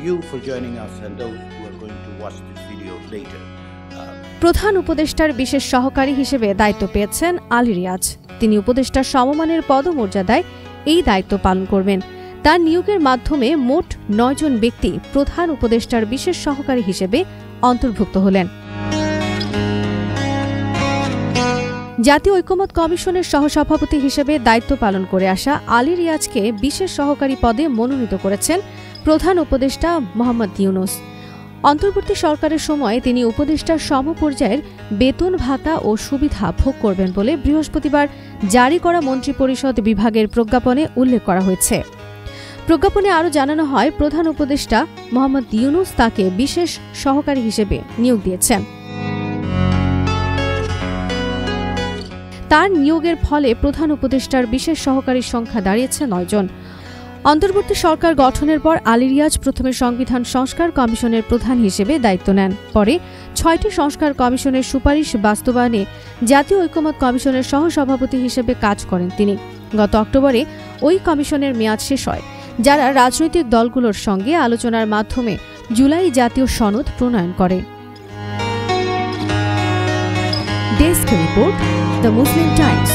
you for joining us and those who are going to watch this video later. প্রধান উপদেষ্টার বিশেষ সহকারী হিসেবে দায়িত্ব পেয়েছেন আলী রিয়াজ। তিনি উপদেষ্টার সমমানের পদমর্যাদায় এই দায়িত্ব পালন করবেন। তার নিয়োগের মাধ্যমে মোট 9 জন ব্যক্তি প্রধান উপদেষ্টার বিশেষ সহকারী হিসেবে অন্তর্ভুক্ত হলেন। জাতীয় ঐকমত্য কমিশনের সহসভাপতি হিসেবে দায়িত্ব পালন করে আসা আলী রিয়াজকে বিশেষ সহকারী পদে মনোনীত করেছেন প্রধান উপদেষ্টা মোহাম্মদ ইউনূস। অন্তর্বর্তী সরকারের সময় তিনি উপদেষ্টার সমপর্যায়ের বেতন ভাতা ও সুবিধা ভোগ করবেন বলে বৃহস্পতিবার জারি করা মন্ত্রিপরিষদ বিভাগের প্রজ্ঞাপনে উল্লেখ করা হয়েছে। প্রজ্ঞাপনে আরও জানানো হয়, প্রধান উপদেষ্টা মোহাম্মদ ইউনূস তাকে বিশেষ সহকারী হিসেবে নিয়োগ দিয়েছেন। তার নিয়োগের ফলে প্রধান উপদেষ্টার বিশেষ সহকারীর সংখ্যা দাঁড়িয়েছে 9 জন। অন্তর্বর্তী সরকার গঠনের পর আলী রিয়াজ প্রথমে সংবিধান সংস্কার কমিশনের প্রধান হিসেবে দায়িত্ব নেন। পরে 6টি সংস্কার কমিশনের সুপারিশ বাস্তবায়নে জাতীয় ঐকমত্য কমিশনের সহসভাপতি হিসেবে কাজ করেন তিনি। গত অক্টোবরে ওই কমিশনের মেয়াদ শেষ হয়, যারা রাজনৈতিক দলগুলোর সঙ্গে আলোচনার মাধ্যমে জুলাই জাতীয় সনদ প্রণয়ন করে। Desk report, the Muslim Times.